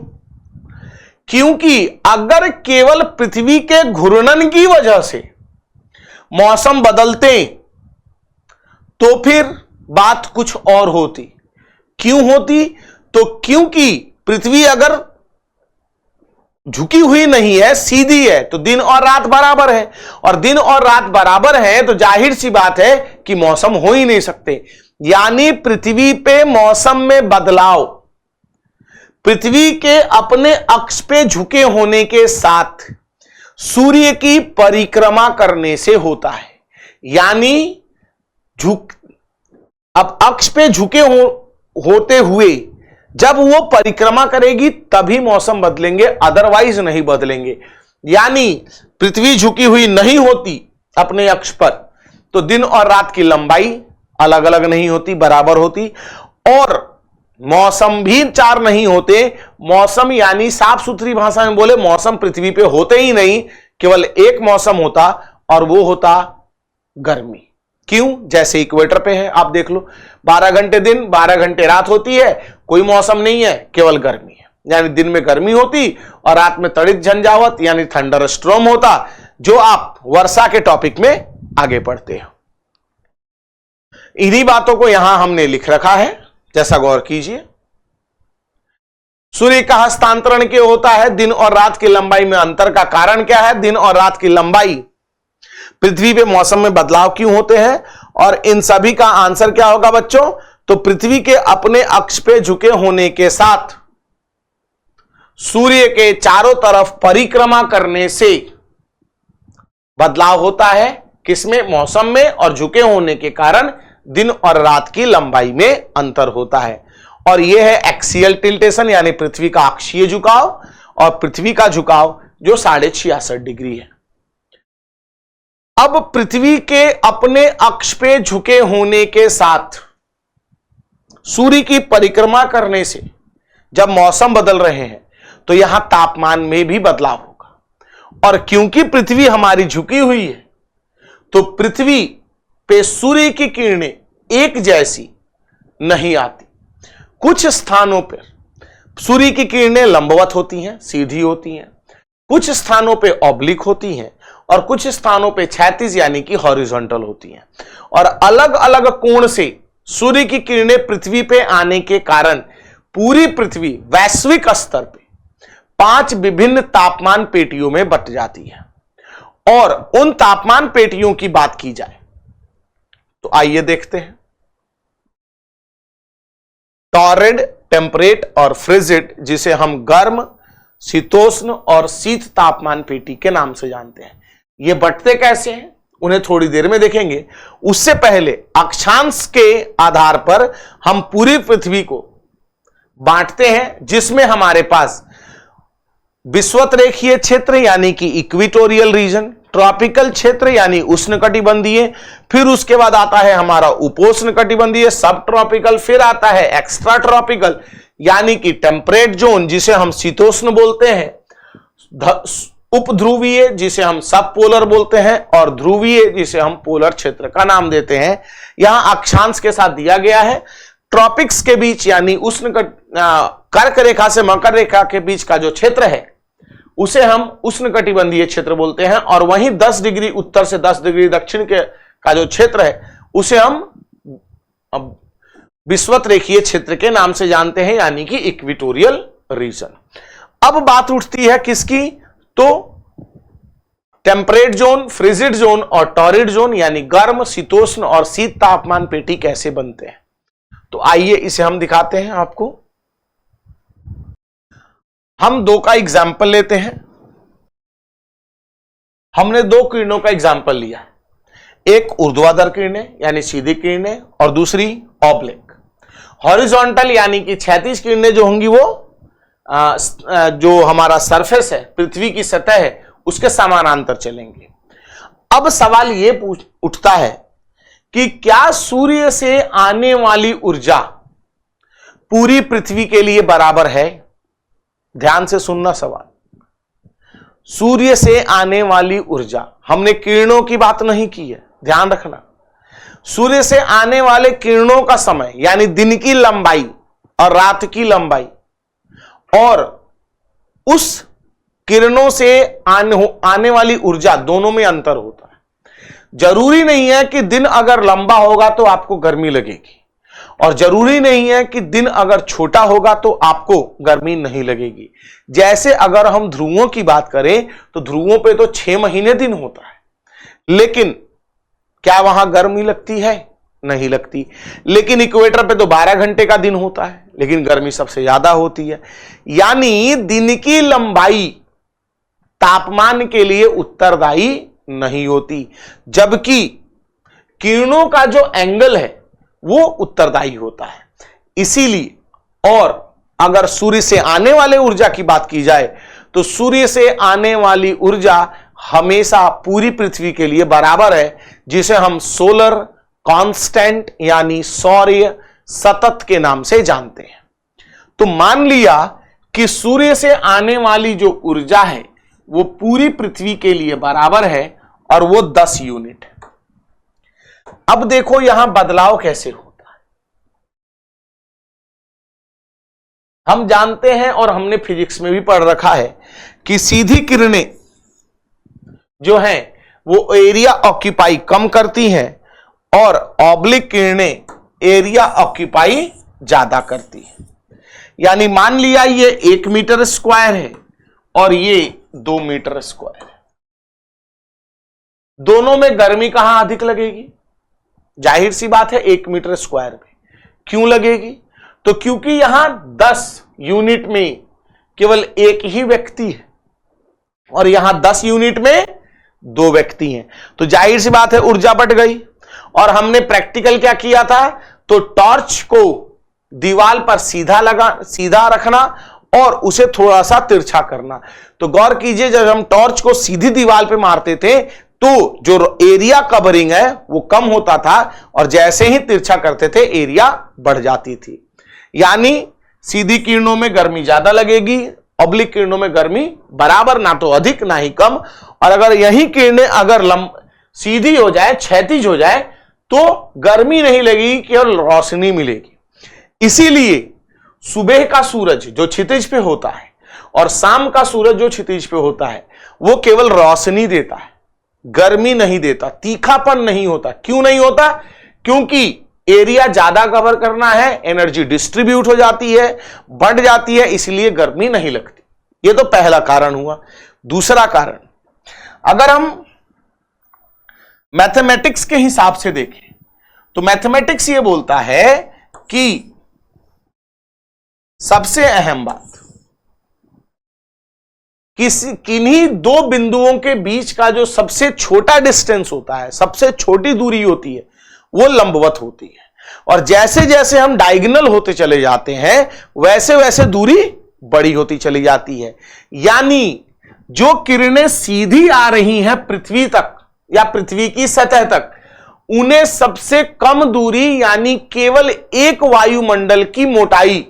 क्योंकि अगर केवल पृथ्वी के घूर्णन की वजह से मौसम बदलते तो फिर बात कुछ और होती। क्यों होती? तो क्योंकि पृथ्वी अगर झुकी हुई नहीं है, सीधी है, तो दिन और रात बराबर है, और दिन और रात बराबर है तो जाहिर सी बात है कि मौसम हो ही नहीं सकते। यानी पृथ्वी पे मौसम में बदलाव पृथ्वी के अपने अक्ष पे झुके होने के साथ सूर्य की परिक्रमा करने से होता है। यानी अब अक्ष पे झुके होते हुए जब वो परिक्रमा करेगी तभी मौसम बदलेंगे, अदरवाइज नहीं बदलेंगे। यानी पृथ्वी झुकी हुई नहीं होती अपने अक्ष पर तो दिन और रात की लंबाई अलग अलग नहीं होती, बराबर होती। और मौसम भी चार नहीं होते। मौसम यानी साफ सुथरी भाषा में बोले मौसम पृथ्वी पे होते ही नहीं, केवल एक मौसम होता और वो होता गर्मी। क्यों? जैसे इक्वेटर पे है, आप देख लो 12 घंटे दिन 12 घंटे रात होती है, कोई मौसम नहीं है, केवल गर्मी है। यानी दिन में गर्मी होती और रात में तड़ित झंझावत यानी थंडर स्ट्रॉम होता, जो आप वर्षा के टॉपिक में आगे पढ़ते हो। इन्हीं बातों को यहां हमने लिख रखा है, जैसा गौर कीजिए। सूर्य का हस्तांतरण क्यों होता है? दिन और रात की लंबाई में अंतर का कारण क्या है? दिन और रात की लंबाई। पृथ्वी पे मौसम में बदलाव क्यों होते हैं? और इन सभी का आंसर क्या होगा बच्चों? तो पृथ्वी के अपने अक्ष पे झुके होने के साथ सूर्य के चारों तरफ परिक्रमा करने से बदलाव होता है। किसमें? मौसम में। और झुके होने के कारण दिन और रात की लंबाई में अंतर होता है। और यह है एक्सियल टिल्टेशन यानी पृथ्वी का अक्षीय झुकाव, और पृथ्वी का झुकाव जो 66.5 डिग्री है। अब पृथ्वी के अपने अक्ष पे झुके होने के साथ सूर्य की परिक्रमा करने से जब मौसम बदल रहे हैं तो यहां तापमान में भी बदलाव होगा। और क्योंकि पृथ्वी हमारी झुकी हुई है तो पृथ्वी पे सूर्य की किरणें एक जैसी नहीं आती। कुछ स्थानों पर सूर्य की किरणें लंबवत होती हैं, सीधी होती हैं, कुछ स्थानों पे ऑब्लिक होती हैं, और कुछ स्थानों पे क्षैतिज यानी कि हॉरिजॉन्टल होती हैं। और अलग अलग कोण से सूर्य की किरणें पृथ्वी पे आने के कारण पूरी पृथ्वी वैश्विक स्तर पे 5 विभिन्न तापमान पेटियों में बंट जाती है। और उन तापमान पेटियों की बात की जाए तो आइए देखते हैं। टॉरिड, टेम्परेट और फ्रिजिड, जिसे हम गर्म, शीतोष्ण और शीत तापमान पेटी के नाम से जानते हैं। ये बंटते कैसे हैं उन्हें थोड़ी देर में देखेंगे। उससे पहले अक्षांश के आधार पर हम पूरी पृथ्वी को बांटते हैं, जिसमें हमारे पास विषुवतरेखीय क्षेत्र यानी कि इक्वेटोरियल रीजन, ट्रॉपिकल क्षेत्र यानी उष्णकटिबंधीय, फिर उसके बाद आता है हमारा उपोष्णकटिबंधीय सब ट्रॉपिकल, फिर आता है एक्स्ट्रा ट्रॉपिकल यानी कि टेम्परेट जोन जिसे हम शीतोष्ण बोलते हैं, उपध्रुवीय जिसे हम सब पोलर बोलते हैं, और ध्रुवीय जिसे हम पोलर क्षेत्र का नाम देते हैं। यहां अक्षांश के साथ दिया गया है। ट्रॉपिक्स के बीच यानी कर्क रेखा से मकर रेखा के बीच का जो क्षेत्र है उसे हम उष्णकटिबंधीय क्षेत्र बोलते हैं, और वहीं 10 डिग्री उत्तर से 10 डिग्री दक्षिण के का जो क्षेत्र है उसे हम विषुवतरेखीय क्षेत्र के नाम से जानते हैं यानी कि इक्वेटोरियल रीजन। अब बात उठती है किसकी? तो टेम्परेट जोन, फ्रिजिड जोन और टॉरिड जोन यानी गर्म, शीतोष्ण और शीत तापमान पेटी कैसे बनते हैं। तो आइए इसे हम दिखाते हैं आपको। हम 2 का एग्जाम्पल लेते हैं। हमने 2 किरणों का एग्जाम्पल लिया है, एक ऊर्ध्वाधर किरणें यानी सीधी किरणें और दूसरी ऑब्लिक। हॉरिजॉन्टल यानी कि क्षैतिज किरणें जो होंगी वो जो हमारा सरफेस है, पृथ्वी की सतह है, उसके समानांतर चलेंगे। अब सवाल यह उठता है कि क्या सूर्य से आने वाली ऊर्जा पूरी पृथ्वी के लिए बराबर है? ध्यान से सुनना सवाल। सूर्य से आने वाली ऊर्जा, हमने किरणों की बात नहीं की है, ध्यान रखना। सूर्य से आने वाले किरणों का समय यानी दिन की लंबाई और रात की लंबाई, और उस किरणों से आने वाली ऊर्जा, दोनों में अंतर होता है। जरूरी नहीं है कि दिन अगर लंबा होगा तो आपको गर्मी लगेगी, और जरूरी नहीं है कि दिन अगर छोटा होगा तो आपको गर्मी नहीं लगेगी। जैसे अगर हम ध्रुवों की बात करें तो ध्रुवों पे तो 6 महीने दिन होता है, लेकिन क्या वहां गर्मी लगती है? नहीं लगती। लेकिन इक्वेटर पे तो 12 घंटे का दिन होता है, लेकिन गर्मी सबसे ज्यादा होती है। यानी दिन की लंबाई तापमान के लिए उत्तरदायी नहीं होती, जबकि किरणों का जो एंगल है वो उत्तरदायी होता है। इसीलिए, और अगर सूर्य से आने वाले ऊर्जा की बात की जाए तो सूर्य से आने वाली ऊर्जा हमेशा पूरी पृथ्वी के लिए बराबर है, जिसे हम सोलर कांस्टेंट यानी सौर्य सतत के नाम से जानते हैं। तो मान लिया कि सूर्य से आने वाली जो ऊर्जा है वो पूरी पृथ्वी के लिए बराबर है और वो 10 यूनिट है। अब देखो यहां बदलाव कैसे होता है। हम जानते हैं और हमने फिजिक्स में भी पढ़ रखा है कि सीधी किरणें जो हैं वो एरिया ऑक्यूपाई कम करती हैं और ऑब्लिक किरणें एरिया ऑक्यूपाई ज्यादा करती हैं। यानी मान लिया ये 1 मीटर स्क्वायर है और ये 2 मीटर स्क्वायर है, दोनों में गर्मी कहां अधिक लगेगी? जाहिर सी बात है 1 मीटर स्क्वायर में। क्यों लगेगी? तो क्योंकि यहां 10 यूनिट में केवल एक ही व्यक्ति है और यहां 10 यूनिट में 2 व्यक्ति हैं, तो जाहिर सी बात है ऊर्जा बढ़ गई। और हमने प्रैक्टिकल क्या किया था? तो टॉर्च को दीवार पर सीधा रखना और उसे थोड़ा सा तिरछा करना। तो गौर कीजिए, जब हम टॉर्च को सीधी दीवार पे मारते थे तो जो एरिया कवरिंग है वो कम होता था और जैसे ही तिरछा करते थे एरिया बढ़ जाती थी। यानी सीधी किरणों में गर्मी ज्यादा लगेगी, ऑब्लिक किरणों में गर्मी बराबर, ना तो अधिक ना ही कम। और अगर यही किरणें अगर सीधी हो जाए, क्षैतिज हो जाए, तो गर्मी नहीं लगेगी, केवल रोशनी मिलेगी। इसीलिए सुबह का सूरज जो क्षितिज पे होता है और शाम का सूरज जो क्षितिज पे होता है वो केवल रोशनी देता है, गर्मी नहीं देता, तीखापन नहीं होता। क्यों नहीं होता? क्योंकि एरिया ज्यादा कवर करना है, एनर्जी डिस्ट्रीब्यूट हो जाती है, बढ़ जाती है, इसलिए गर्मी नहीं लगती। ये तो पहला कारण हुआ। दूसरा कारण, अगर हम मैथमेटिक्स के हिसाब से देखें तो मैथमेटिक्स ये बोलता है कि सबसे अहम बात, किन्हीं 2 बिंदुओं के बीच का जो सबसे छोटा डिस्टेंस होता है, सबसे छोटी दूरी होती है, वो लंबवत होती है। और जैसे जैसे हम डायगोनल होते चले जाते हैं वैसे वैसे दूरी बड़ी होती चली जाती है। यानी जो किरणें सीधी आ रही हैं पृथ्वी तक या पृथ्वी की सतह तक, उन्हें सबसे कम दूरी यानी केवल एक वायुमंडल की मोटाई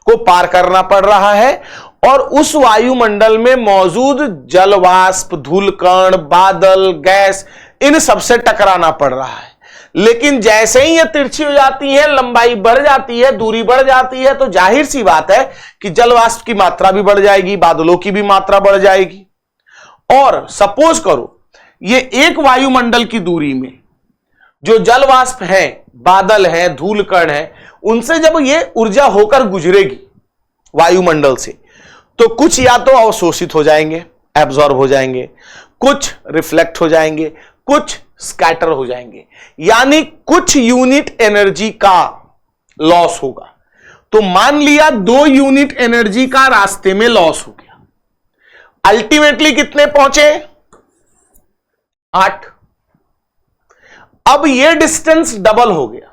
को पार करना पड़ रहा है और उस वायुमंडल में मौजूद जलवाष्प, धूलकण, बादल, गैस, इन सबसे टकराना पड़ रहा है। लेकिन जैसे ही ये तिरछी हो जाती है, लंबाई बढ़ जाती है, दूरी बढ़ जाती है, तो जाहिर सी बात है कि जलवाष्प की मात्रा भी बढ़ जाएगी, बादलों की भी मात्रा बढ़ जाएगी। और सपोज करो ये एक वायुमंडल की दूरी में जो जलवाष्प है, बादल है, धूलकण है, उनसे जब ये ऊर्जा होकर गुजरेगी वायुमंडल से, तो कुछ या तो अवशोषित हो जाएंगे, एब्जॉर्ब हो जाएंगे, कुछ रिफ्लेक्ट हो जाएंगे, कुछ स्कैटर हो जाएंगे, यानी कुछ यूनिट एनर्जी का लॉस होगा। तो मान लिया 2 यूनिट एनर्जी का रास्ते में लॉस हो गया, अल्टीमेटली कितने पहुंचे? 8। अब ये डिस्टेंस डबल हो गया।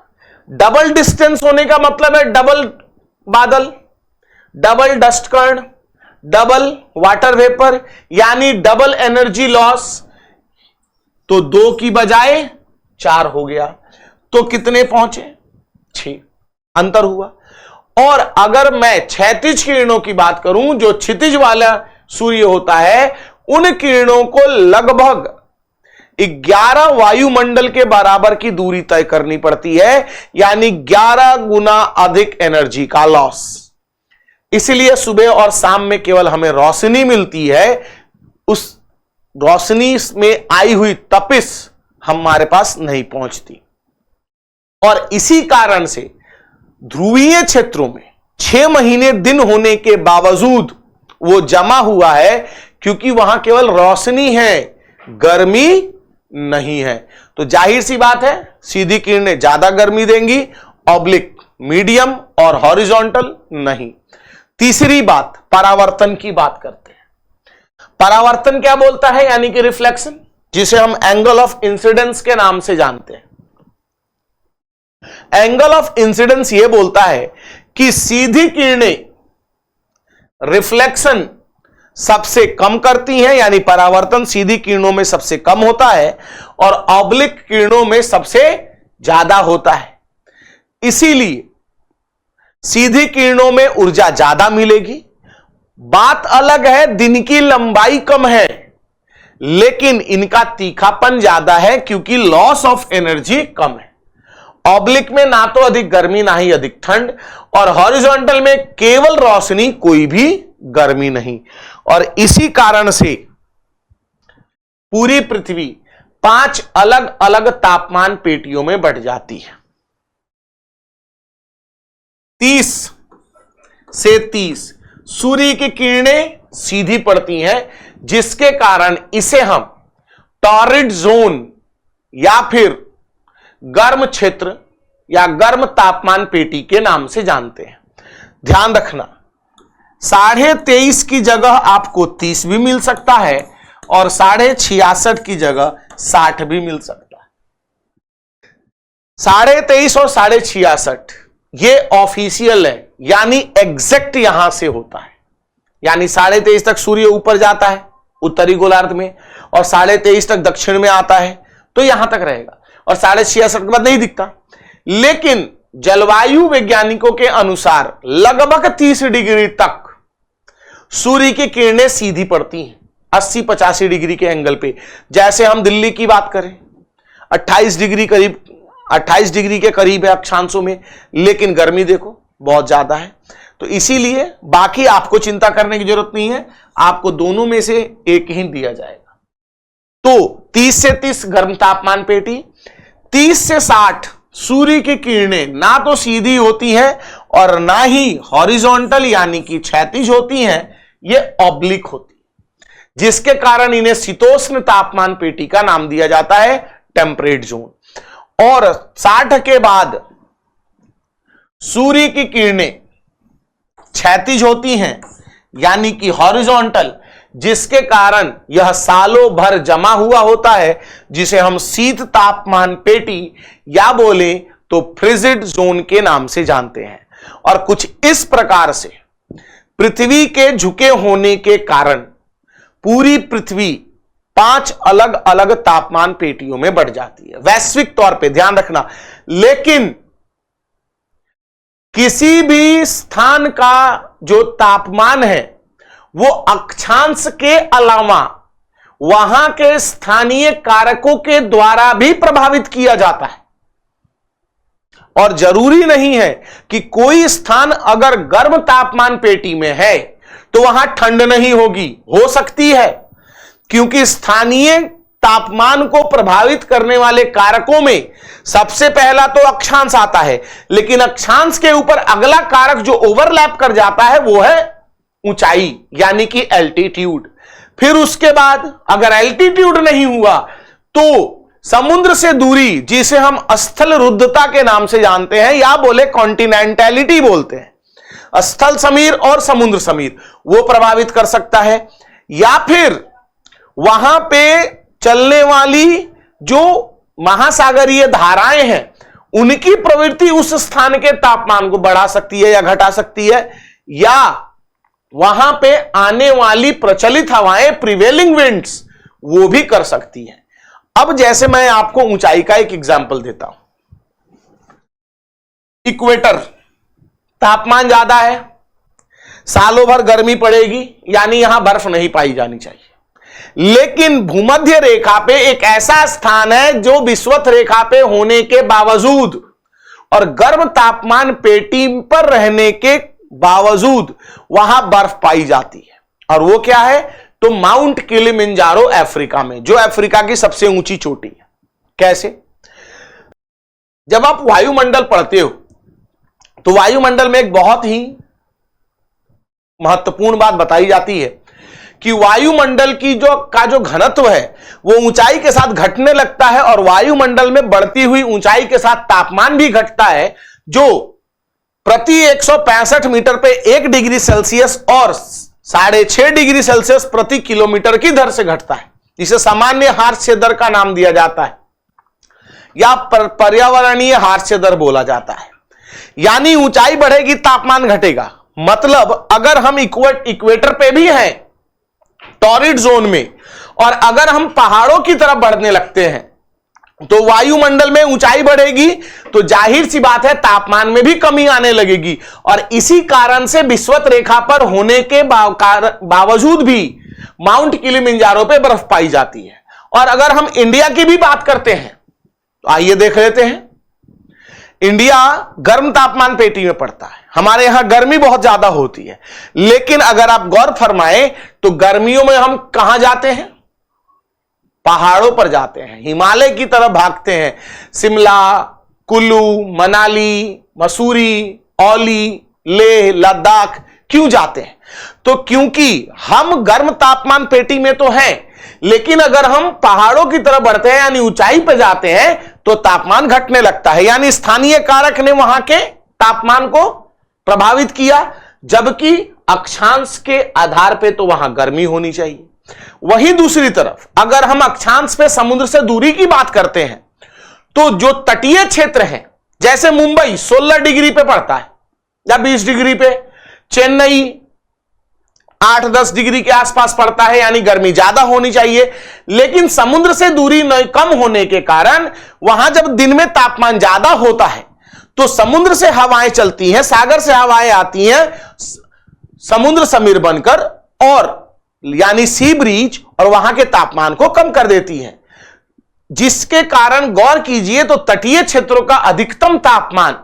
डबल डिस्टेंस होने का मतलब है डबल बादल, डबल डस्ट कण, डबल वाटर वेपर, यानी डबल एनर्जी लॉस। तो 2 की बजाय 4 हो गया। तो कितने पहुंचे? 6 अंतर हुआ। और अगर मैं क्षैतिज किरणों की बात करूं, जो क्षितिज वाला सूर्य होता है, उन किरणों को लगभग 11 वायुमंडल के बराबर की दूरी तय करनी पड़ती है, यानी 11 गुना अधिक एनर्जी का लॉस। इसलिए सुबह और शाम में केवल हमें रोशनी मिलती है, उस रोशनी में आई हुई तपिश हमारे पास नहीं पहुंचती। और इसी कारण से ध्रुवीय क्षेत्रों में 6 महीने दिन होने के बावजूद वो जमा हुआ है, क्योंकि वहां केवल रोशनी है, गर्मी नहीं है। तो जाहिर सी बात है सीधी किरणें ज्यादा गर्मी देंगी, ऑब्लिक मीडियम और हॉरिजॉन्टल नहीं। तीसरी बात, परावर्तन की बात करते हैं। परावर्तन क्या बोलता है, यानी कि रिफ्लेक्शन, जिसे हम एंगल ऑफ इंसिडेंस के नाम से जानते हैं। एंगल ऑफ इंसिडेंस यह बोलता है कि सीधी किरणें रिफ्लेक्शन सबसे कम करती हैं, यानी परावर्तन सीधी किरणों में सबसे कम होता है और ऑब्लिक किरणों में सबसे ज्यादा होता है। इसीलिए सीधी किरणों में ऊर्जा ज्यादा मिलेगी। बात अलग है, दिन की लंबाई कम है, लेकिन इनका तीखापन ज्यादा है क्योंकि लॉस ऑफ एनर्जी कम है। ऑब्लिक में ना तो अधिक गर्मी ना ही अधिक ठंड, और हॉरिजॉन्टल में केवल रोशनी, कोई भी गर्मी नहीं। और इसी कारण से पूरी पृथ्वी 5 अलग अलग तापमान पेटियों में बढ़ जाती है। 30 से 30 सूर्य की किरणें सीधी पड़ती हैं, जिसके कारण इसे हम टॉरिड जोन या फिर गर्म क्षेत्र या गर्म तापमान पेटी के नाम से जानते हैं। ध्यान रखना, 23.5 की जगह आपको 30 भी मिल सकता है और 66.5 की जगह 60 भी मिल सकता है। 23.5 और 66.5 ये ऑफिशियल है, यानी एग्जैक्ट यहां से होता है। यानी 23.5 तक सूर्य ऊपर जाता है उत्तरी गोलार्ध में, और 23.5 तक दक्षिण में आता है, तो यहां तक रहेगा, और 66.5 के बाद नहीं दिखता। लेकिन जलवायु वैज्ञानिकों के अनुसार लगभग 30 डिग्री तक सूर्य की किरणें सीधी पड़ती हैं, 80-85 डिग्री के एंगल पे। जैसे हम दिल्ली की बात करें, 28 डिग्री के करीब है अक्षांशों में, लेकिन गर्मी देखो बहुत ज्यादा है। तो इसीलिए बाकी आपको चिंता करने की जरूरत नहीं है, आपको दोनों में से एक ही दिया जाएगा। तो 30 से 30 गर्म तापमान पेटी, 30 से 60 सूर्य की किरणें ना तो सीधी होती हैं और ना ही हॉरिजॉन्टल यानी कि क्षैतिज होती हैं, ये ऑब्लिक होती है, जिसके कारण इन्हें शीतोष्ण तापमान पेटी का नाम दिया जाता है, टेम्परेट जोन। और 60 के बाद सूर्य की किरणें क्षैतिज होती हैं यानी कि हॉरिजॉन्टल, जिसके कारण यह सालों भर जमा हुआ होता है, जिसे हम शीत तापमान पेटी या बोले तो फ्रिजिड जोन के नाम से जानते हैं। और कुछ इस प्रकार से पृथ्वी के झुके होने के कारण पूरी पृथ्वी 5 अलग अलग तापमान पेटियों में बढ़ जाती है वैश्विक तौर पे, ध्यान रखना। लेकिन किसी भी स्थान का जो तापमान है वो अक्षांश के अलावा वहां के स्थानीय कारकों के द्वारा भी प्रभावित किया जाता है। और जरूरी नहीं है कि कोई स्थान अगर गर्म तापमान पेटी में है तो वहां ठंड नहीं होगी, हो सकती है, क्योंकि स्थानीय तापमान को प्रभावित करने वाले कारकों में सबसे पहला तो अक्षांश आता है, लेकिन अक्षांश के ऊपर अगला कारक जो ओवरलैप कर जाता है वो है ऊंचाई यानी कि एल्टीट्यूड। फिर उसके बाद अगर एल्टीट्यूड नहीं हुआ तो समुद्र से दूरी, जिसे हम स्थल रुद्धता के नाम से जानते हैं या बोले कॉन्टिनेंटैलिटी बोलते हैं, स्थल समीर और समुद्र समीर, वो प्रभावित कर सकता है। या फिर वहां पे चलने वाली जो महासागरीय धाराएं हैं उनकी प्रवृत्ति उस स्थान के तापमान को बढ़ा सकती है या घटा सकती है, या वहां पे आने वाली प्रचलित हवाएं प्रिवेलिंग विंड्स वो भी कर सकती हैं। अब जैसे मैं आपको ऊंचाई का एक एग्जांपल देता हूं, इक्वेटर तापमान ज्यादा है, सालों भर गर्मी पड़ेगी, यानी यहां बर्फ नहीं पाई जानी चाहिए। लेकिन भूमध्य रेखा पे एक ऐसा स्थान है जो विषुवत रेखा पे होने के बावजूद और गर्म तापमान पेटी पर रहने के बावजूद वहां बर्फ पाई जाती है, और वो क्या है, तो माउंट किलिमंजारो अफ्रीका में, जो अफ्रीका की सबसे ऊंची चोटी है। कैसे? जब आप वायुमंडल पढ़ते हो तो वायुमंडल में एक बहुत ही महत्वपूर्ण बात बताई जाती है कि वायुमंडल की जो घनत्व है वो ऊंचाई के साथ घटने लगता है, और वायुमंडल में बढ़ती हुई ऊंचाई के साथ तापमान भी घटता है, जो प्रति 165 मीटर पे 1 डिग्री सेल्सियस और 6.5 डिग्री सेल्सियस प्रति किलोमीटर की दर से घटता है, जिसे सामान्य हार्स्य दर का नाम दिया जाता है या पर्यावरणीय हार्स्य दर बोला जाता है। यानी ऊंचाई बढ़ेगी, तापमान घटेगा। मतलब अगर हम इक्वेटर पे भी हैं, टॉरिड जोन में, और अगर हम पहाड़ों की तरफ बढ़ने लगते हैं तो वायुमंडल में ऊंचाई बढ़ेगी, तो जाहिर सी बात है तापमान में भी कमी आने लगेगी। और इसी कारण से विषुवत रेखा पर होने के बावजूद भी माउंट किलिमंजारो पे बर्फ पाई जाती है। और अगर हम इंडिया की भी बात करते हैं तो आइए देख लेते हैं। इंडिया गर्म तापमान पेटी में पड़ता है, हमारे यहां गर्मी बहुत ज्यादा होती है, लेकिन अगर आप गौर फरमाएं तो गर्मियों में हम कहां जाते हैं? पहाड़ों पर जाते हैं, हिमालय की तरफ भागते हैं। शिमला, कुल्लू, मनाली, मसूरी, औली, लेह, लद्दाख क्यों जाते हैं? तो क्योंकि हम गर्म तापमान पेटी में तो हैं, लेकिन अगर हम पहाड़ों की तरफ बढ़ते हैं यानी ऊंचाई पर जाते हैं तो तापमान घटने लगता है। यानी स्थानीय कारक ने वहां के तापमान को प्रभावित किया, जबकि अक्षांश के आधार पर तो वहां गर्मी होनी चाहिए। वहीं दूसरी तरफ अगर हम अक्षांश पे समुद्र से दूरी की बात करते हैं तो जो तटीय क्षेत्र है, जैसे मुंबई 16 डिग्री पे पड़ता है या 20 डिग्री पे, चेन्नई 8-10 डिग्री के आसपास पड़ता है, यानी गर्मी ज्यादा होनी चाहिए। लेकिन समुद्र से दूरी कम होने के कारण वहां जब दिन में तापमान ज्यादा होता है तो समुद्र से हवाएं चलती हैं, सागर से हवाएं आती हैं समुद्र समीर बनकर, और यानी सी ब्रीज, और वहां के तापमान को कम कर देती हैं। जिसके कारण गौर कीजिए तो तटीय क्षेत्रों का अधिकतम तापमान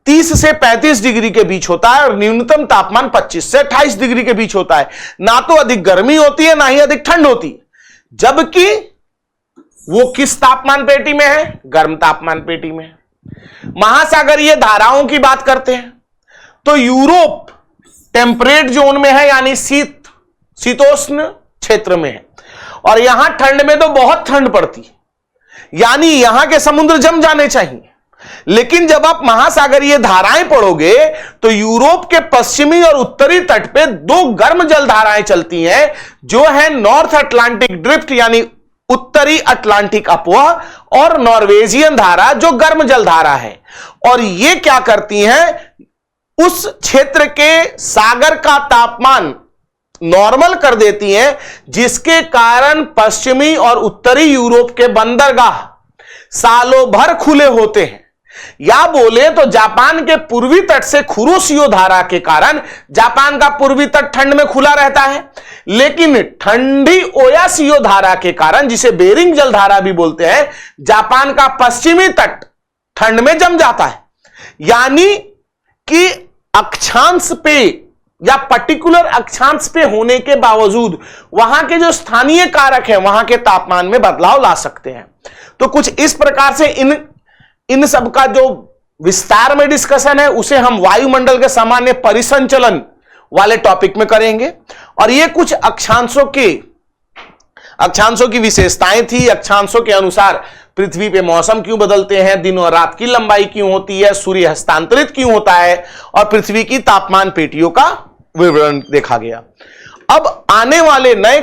30 से 35 डिग्री के बीच होता है और न्यूनतम तापमान 25 से 28 डिग्री के बीच होता है। ना तो अधिक गर्मी होती है, ना ही अधिक ठंड होती है। जबकि वो किस तापमान पेटी में है? गर्म तापमान पेटी में है। महासागरीय धाराओं की बात करते हैं तो यूरोप टेम्परेट जोन में है, यानी शीतोष्ण क्षेत्र में है, और यहां ठंड में तो बहुत ठंड पड़ती है, यानी यहां के समुद्र जम जाने चाहिए। लेकिन जब आप महासागरीय धाराएं पढ़ोगे तो यूरोप के पश्चिमी और उत्तरी तट पे 2 गर्म जल धाराएं चलती हैं, जो है नॉर्थ अटलांटिक ड्रिफ्ट यानी उत्तरी अटलांटिक अपवाह, और नॉर्वेजियन धारा जो गर्म जल धारा है। और ये क्या करती हैं? उस क्षेत्र के सागर का तापमान नॉर्मल कर देती हैं, जिसके कारण पश्चिमी और उत्तरी यूरोप के बंदरगाह सालों भर खुले होते हैं। या बोले तो जापान के पूर्वी तट से कुरोशियो धारा के कारण जापान का पूर्वी तट ठंड में खुला रहता है, लेकिन ठंडी ओयासियो धारा के कारण, जिसे बेरिंग जल धारा भी बोलते हैं, जापान का पश्चिमी तट ठंड में जम जाता है। यानी कि अक्षांश पे या पर्टिकुलर अक्षांश पे होने के बावजूद वहां के जो स्थानीय कारक हैं वहां के तापमान में बदलाव ला सकते हैं। तो कुछ इस प्रकार से इन सब का जो विस्तार में डिस्कशन है उसे हम वायुमंडल के सामान्य परिसंचलन वाले टॉपिक में करेंगे। और ये कुछ अक्षांशों की विशेषताएं थी। अक्षांशों के अनुसार पृथ्वी पे मौसम क्यों बदलते हैं, दिन और रात की लंबाई क्यों होती है, सूर्य हस्तांतरित क्यों होता है, और पृथ्वी की तापमान पेटियों का विवरण देखा गया। अब आने वाले नए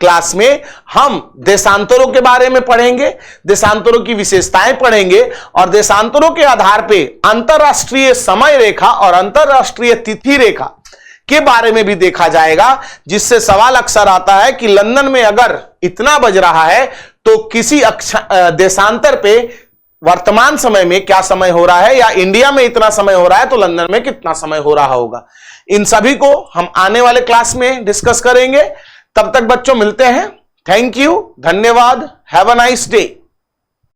क्लास में हम देशांतरों के बारे में पढ़ेंगे, देशांतरों की विशेषताएं पढ़ेंगे, और देशांतरों के आधार पे अंतरराष्ट्रीय समय रेखा और अंतरराष्ट्रीय तिथि रेखा के बारे में भी देखा जाएगा। जिससे सवाल अक्सर आता है कि लंदन में अगर इतना बज रहा है तो किसी देशांतर पे वर्तमान समय में क्या समय हो रहा है, या इंडिया में इतना समय हो रहा है तो लंदन में कितना समय हो रहा होगा। इन सभी को हम आने वाले क्लास में डिस्कस करेंगे। तब तक बच्चों मिलते हैं। थैंक यू, धन्यवाद, हैव अ नाइस डे।